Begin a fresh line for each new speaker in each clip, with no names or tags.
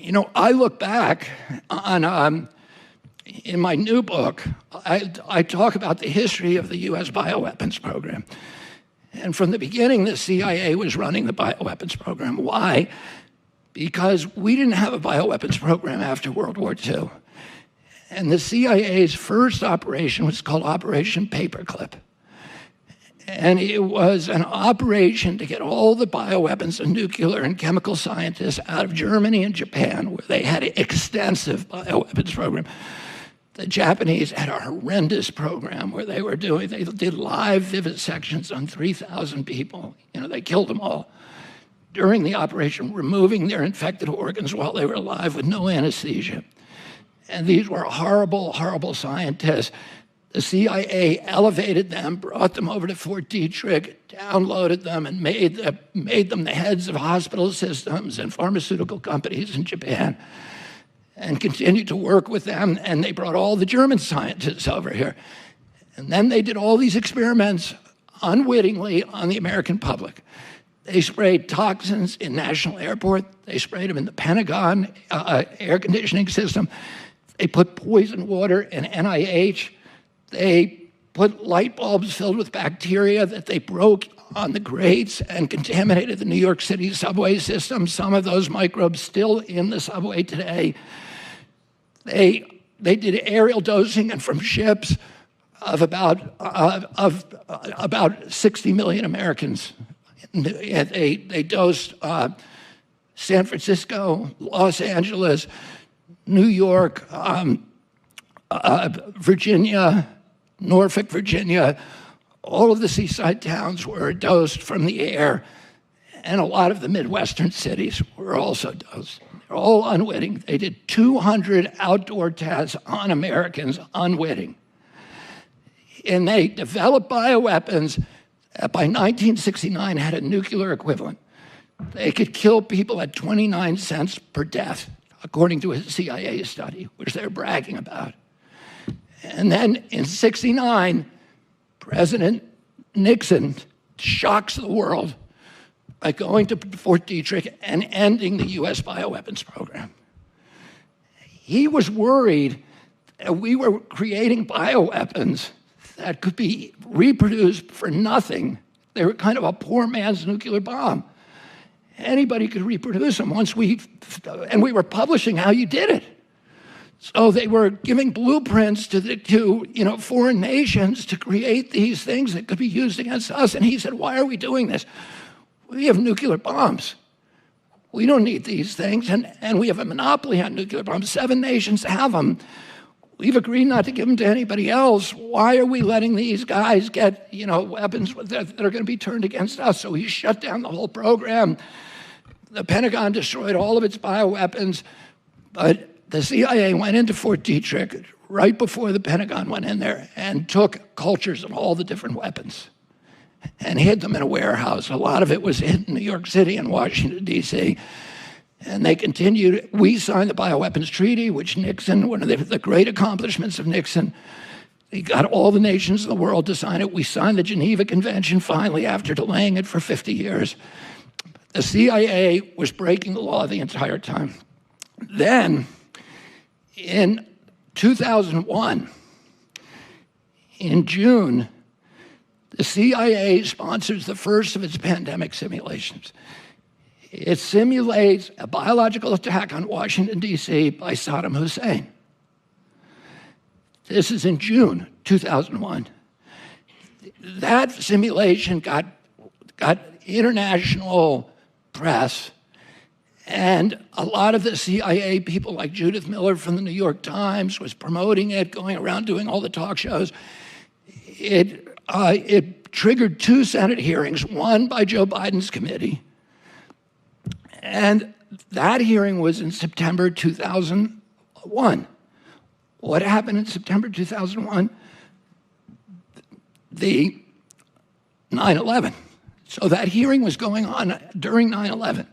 You know, I look back on, in my new book, I talk about the history of the US bioweapons program. And from the beginning, the CIA was running the bioweapons program. Why? Because we didn't have a bioweapons program after World War II. And the CIA's first operation was called Operation Paperclip. And it was an operation to get all the bioweapons and nuclear and chemical scientists out of Germany and Japan, where they had an extensive bioweapons program. The Japanese had a horrendous program where they did live vivisections on 3,000 people. You know, they killed them all during the operation, removing their infected organs while they were alive with no anesthesia. And these were horrible, horrible scientists. The CIA elevated them, brought them over to Fort Detrick, downloaded them, and made them the heads of hospital systems and pharmaceutical companies in Japan, and continued to work with them. And they brought all the German scientists over here. And then they did all these experiments unwittingly on the American public. They sprayed toxins in National Airport. They sprayed them in the Pentagon air conditioning system. They put poison water in NIH. They put light bulbs filled with bacteria that they broke on the grates and contaminated the New York City subway system. Some of those microbes still in the subway today. They did aerial dosing, and from ships of about 60 million Americans. They dosed San Francisco, Los Angeles, New York, Virginia, Norfolk, Virginia. All of the seaside towns were dosed from the air, and a lot of the Midwestern cities were also dosed. They're all unwitting. They did 200 outdoor tests on Americans, unwitting. And they developed bioweapons that by 1969 had a nuclear equivalent. They could kill people at 29 cents per death, according to a CIA study, which they're bragging about. And then in '69, President Nixon shocks the world by going to Fort Detrick and ending the US bioweapons program. He was worried that we were creating bioweapons that could be reproduced for nothing. They were kind of a poor man's nuclear bomb. Anybody could reproduce them and we were publishing how you did it. So they were giving blueprints to foreign nations to create these things that could be used against us. And he said, why are we doing this? We have nuclear bombs. We don't need these things. And we have a monopoly on nuclear bombs. 7 nations have them. We've agreed not to give them to anybody else. Why are we letting these guys get, weapons that are going to be turned against us? So he shut down the whole program. The Pentagon destroyed all of its bioweapons, but the CIA went into Fort Detrick right before the Pentagon went in there and took cultures of all the different weapons and hid them in a warehouse. A lot of it was hid in New York City and Washington, D.C., and they continued. We signed the Bioweapons Treaty, which Nixon, one of the great accomplishments of Nixon, he got all the nations in the world to sign it. We signed the Geneva Convention finally after delaying it for 50 years. The CIA was breaking the law the entire time. Then, in 2001, in June, the CIA sponsors the first of its pandemic simulations. It simulates a biological attack on Washington, D.C. by Saddam Hussein. This is in June 2001. That simulation got international press, and a lot of the CIA people like Judith Miller from the New York Times was promoting it, going around doing all the talk shows. It triggered 2 Senate hearings, one by Joe Biden's committee, and that hearing was in September 2001. What happened in September 2001? The 9/11. So that hearing was going on during 9/11.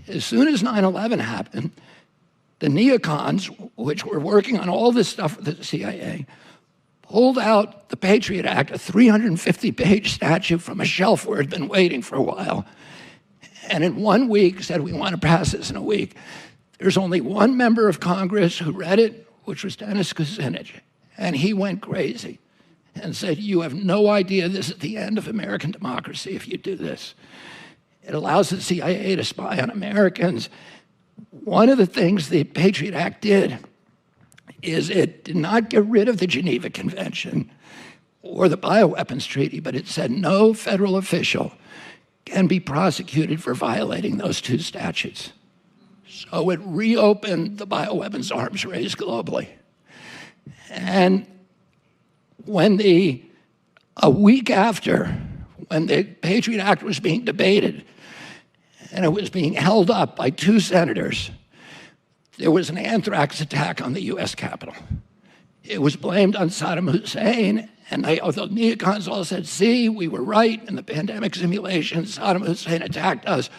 As soon as 9/11 happened, the neocons, which were working on all this stuff with the CIA, pulled out the Patriot Act, a 350-page statute from a shelf where it had been waiting for a while, and in 1 week said, we want to pass this in a week. There's only one member of Congress who read it, which was Dennis Kucinich, and he went crazy and said, you have no idea this is the end of American democracy if you do this. It allows the CIA to spy on Americans. One of the things the Patriot Act did is it did not get rid of the Geneva Convention or the Bioweapons Treaty, but it said no federal official can be prosecuted for violating those two statutes. So it reopened the bioweapons arms race globally. And a week after, when the Patriot Act was being debated, and it was being held up by two senators, there was an anthrax attack on the US Capitol. It was blamed on Saddam Hussein, and the neocons all said, see, we were right in the pandemic simulation, Saddam Hussein attacked us.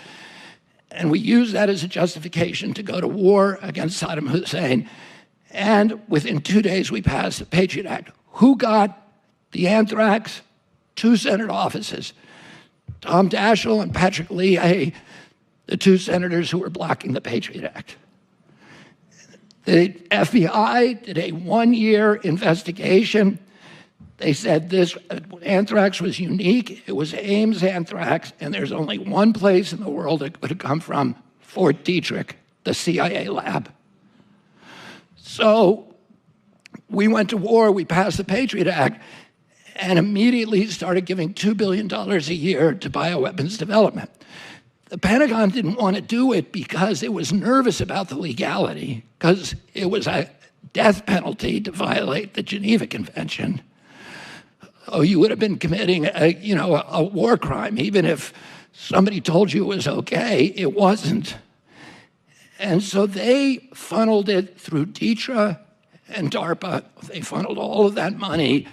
And we used that as a justification to go to war against Saddam Hussein. And within 2 days, we passed the Patriot Act. Who got the anthrax? Two Senate offices, Tom Daschle and Patrick Leahy, the two senators who were blocking the Patriot Act. The FBI did a 1-year investigation. They said this anthrax was unique. It was Ames anthrax, and there's only one place in the world it could have come from, Fort Detrick, the CIA lab. So we went to war, we passed the Patriot Act, and immediately started giving $2 billion a year to bioweapons development. The Pentagon didn't want to do it because it was nervous about the legality, because it was a death penalty to violate the Geneva Convention. Oh, you would have been committing a war crime, even if somebody told you it was okay. It wasn't. And so they funneled it through DTRA and DARPA. They funneled all of that money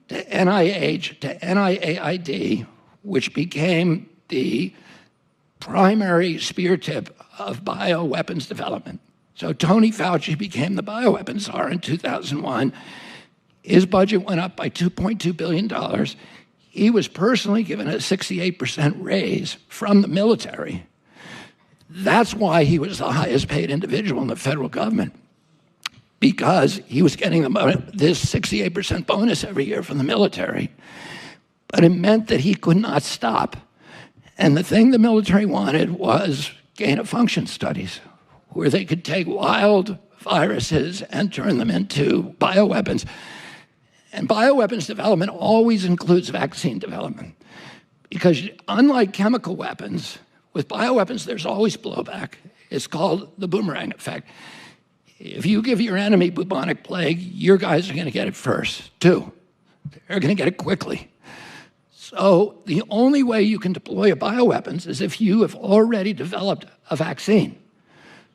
to NIH, to NIAID, which became the primary spear tip of bioweapons development. So Tony Fauci became the bioweapons czar in 2001. His budget went up by $2.2 billion. He was personally given a 68% raise from the military. That's why he was the highest paid individual in the federal government, because he was getting this 68% bonus every year from the military. But it meant that he could not stop. And the thing the military wanted was gain-of-function studies, where they could take wild viruses and turn them into bioweapons. And bioweapons development always includes vaccine development, because unlike chemical weapons, with bioweapons, there's always blowback. It's called the boomerang effect. If you give your enemy bubonic plague, your guys are going to get it first, too. They're going to get it quickly. So the only way you can deploy a bioweapons is if you have already developed a vaccine.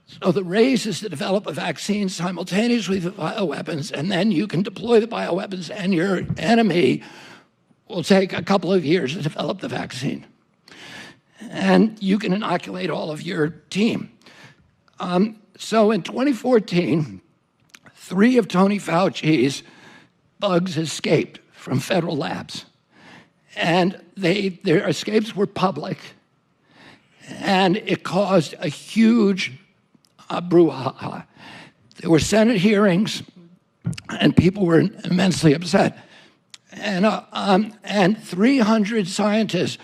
So the race is to develop a vaccine simultaneously with bioweapons, and then you can deploy the bioweapons, and your enemy will take a couple of years to develop the vaccine. And you can inoculate all of your team. So in 2014, 3 of Tony Fauci's bugs escaped from federal labs. And their escapes were public, and it caused a huge brouhaha. There were Senate hearings, and people were immensely upset. And 300 scientists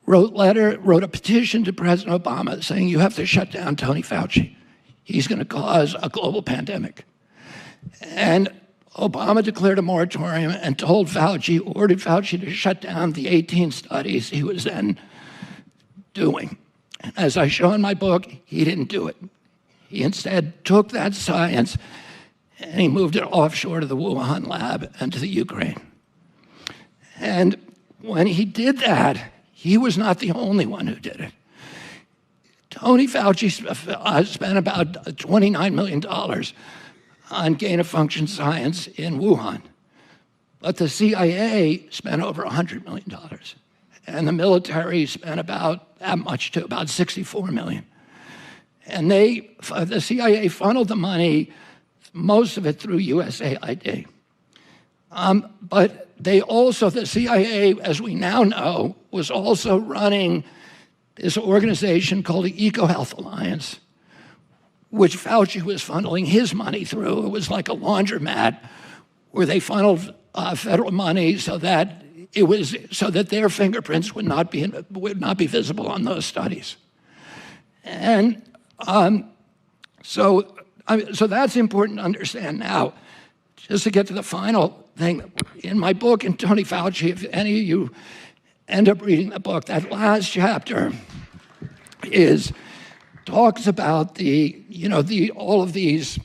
wrote a petition to President Obama saying, you have to shut down Tony Fauci. He's going to cause a global pandemic. And Obama declared a moratorium and ordered Fauci to shut down the 18 studies he was then doing. And as I show in my book, he didn't do it. He instead took that science and he moved it offshore to the Wuhan lab and to the Ukraine. And when he did that, he was not the only one who did it. Tony Fauci spent about $29 million on gain-of-function science in Wuhan. But the CIA spent over $100 million. And the military spent about that much too, about $64 million. And the CIA funneled the money, most of it through USAID. But the CIA, as we now know, was also running this organization called the EcoHealth Alliance, which Fauci was funneling his money through. It was like a laundromat where they funneled federal money so that their fingerprints would not be visible on those studies. And so that's important to understand now. Just to get to the final thing, in my book, and Tony Fauci, if any of you end up reading the book, that last chapter talks about all of these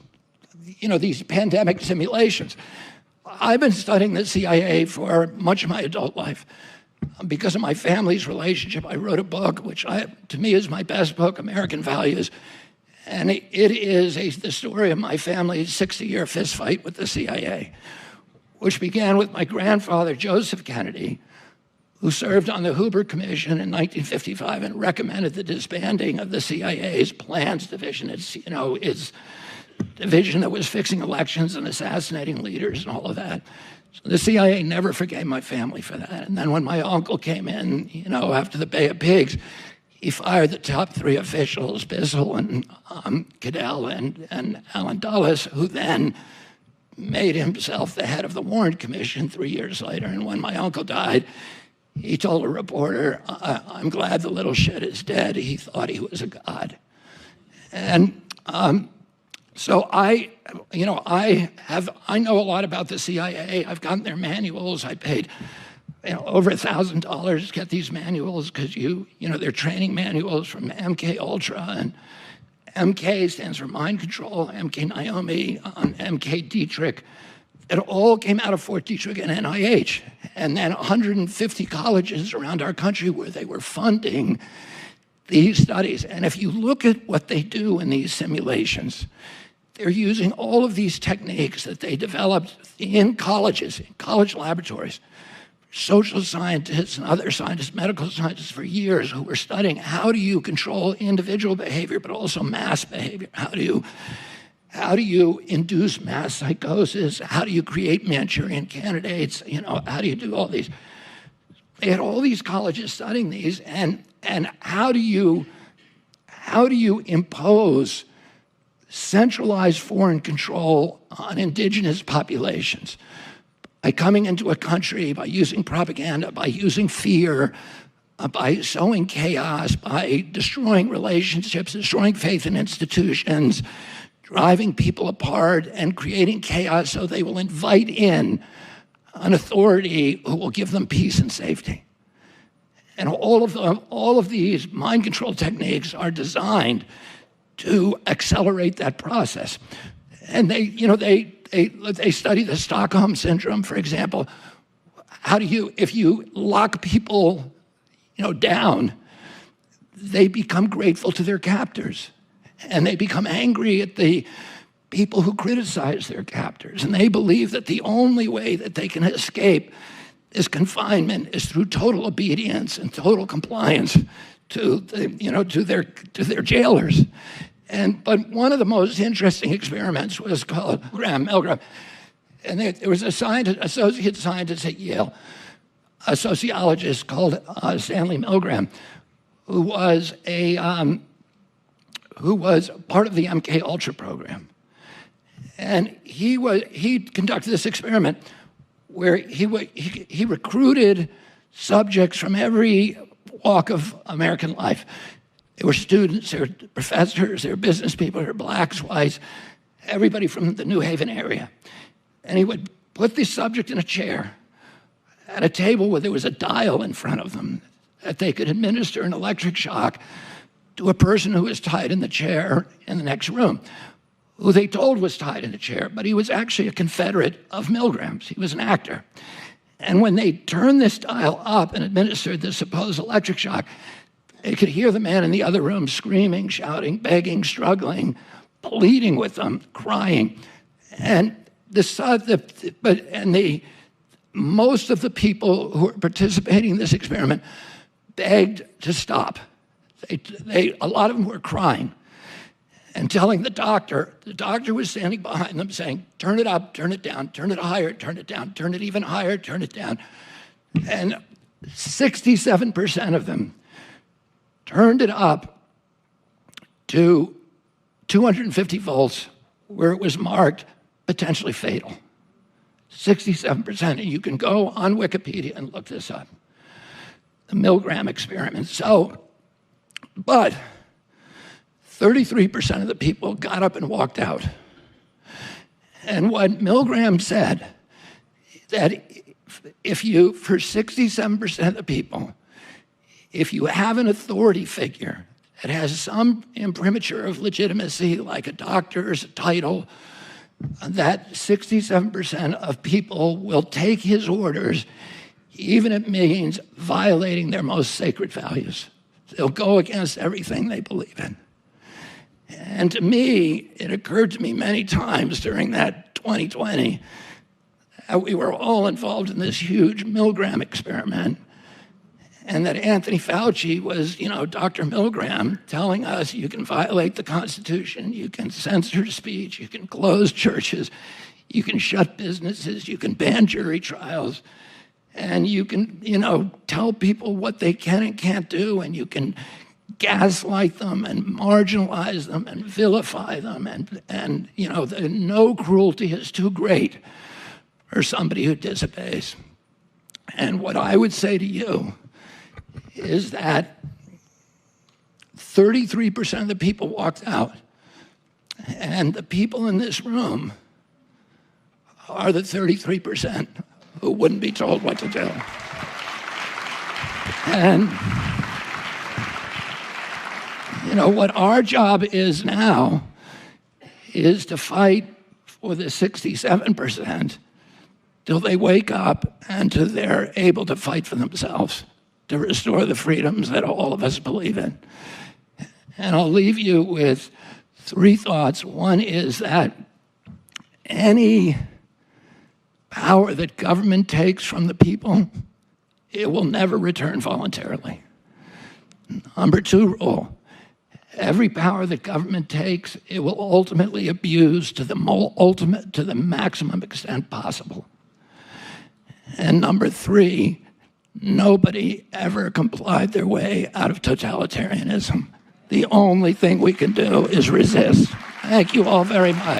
pandemic simulations. I've been studying the CIA for much of my adult life. Because of my family's relationship, I wrote a book, which to me is my best book, American Values. And it is the story of my family's 60-year fistfight with the CIA, which began with my grandfather, Joseph Kennedy, who served on the Hoover Commission in 1955 and recommended the disbanding of the CIA's plans division. Its division that was fixing elections and assassinating leaders and all of that. So the CIA never forgave my family for that. And then when my uncle came in, after the Bay of Pigs, he fired the top 3 officials, Bissell and Cadell and Alan Dulles, who then made himself the head of the Warren Commission 3 years later. And when my uncle died, he told a reporter, "I'm glad the little shit is dead. He thought he was a god." And so I know a lot about the CIA. I've gotten their manuals. I paid over $1,000 to get these manuals because they're training manuals from MK Ultra, and MK stands for mind control, MK Naomi, MK Dietrich. It all came out of Fort Detrick and NIH, and then 150 colleges around our country where they were funding these studies. And if you look at what they do in these simulations, they're using all of these techniques that they developed in colleges, in college laboratories, social scientists and other scientists, medical scientists for years who were studying how do you control individual behavior, but also mass behavior. How do you induce mass psychosis? How do you create Manchurian candidates? How do you do all these? They had all these colleges studying these, and how do you impose centralized foreign control on indigenous populations? By coming into a country, by using propaganda, by using fear, by sowing chaos, by destroying relationships, destroying faith in institutions, driving people apart and creating chaos so they will invite in an authority who will give them peace and safety. And all of these mind control techniques are designed to accelerate that process. And they study the Stockholm syndrome, for example. If you lock people, down, they become grateful to their captors. And they become angry at the people who criticize their captors. And they believe that the only way that they can escape this confinement is through total obedience and total compliance to their jailers. But one of the most interesting experiments was called Milgram. And there was associate scientist at Yale, a sociologist called Stanley Milgram, who was part of the MK Ultra program. And he conducted this experiment where he recruited subjects from every walk of American life. They were students, they were professors, they were business people, they were blacks, whites, everybody from the New Haven area. And he would put the subject in a chair at a table where there was a dial in front of them that they could administer an electric shock to a person who was tied in the chair in the next room, who they told was tied in a chair, but he was actually a Confederate of Milgram's. He was an actor. And when they turned this dial up and administered the supposed electric shock, they could hear the man in the other room screaming, shouting, begging, struggling, pleading with them, crying. And most of the people who were participating in this experiment begged to stop. A lot of them were crying and telling the doctor was standing behind them saying, turn it up, turn it down, turn it higher, turn it down, turn it even higher, turn it down. And 67% of them turned it up to 250 volts where it was marked potentially fatal. 67%, and you can go on Wikipedia and look this up. The Milgram experiment. But 33% of the people got up and walked out. And what Milgram said, that if you, for 67% of the people, if you have an authority figure that has some imprimatur of legitimacy, like a doctor's title, that 67% of people will take his orders, even if it means violating their most sacred values. They'll go against everything they believe in. And to me, it occurred to me many times during that 2020 that we were all involved in this huge Milgram experiment, and that Anthony Fauci was, Dr. Milgram, telling us you can violate the Constitution, you can censor speech, you can close churches, you can shut businesses, you can ban jury trials, and you can, tell people what they can and can't do, and you can gaslight them and marginalize them and vilify them, and no cruelty is too great for somebody who disobeys. And what I would say to you is that 33% of the people walked out, and the people in this room are the 33% who wouldn't be told what to do. And what our job is now is to fight for the 67% till they wake up and till they're able to fight for themselves, to restore the freedoms that all of us believe in. And I'll leave you with 3 thoughts. One is that any power that government takes from the people, it will never return voluntarily. Number 2 rule, every power that government takes, it will ultimately abuse to the maximum extent possible. And number 3, nobody ever complied their way out of totalitarianism. The only thing we can do is resist. Thank you all very much.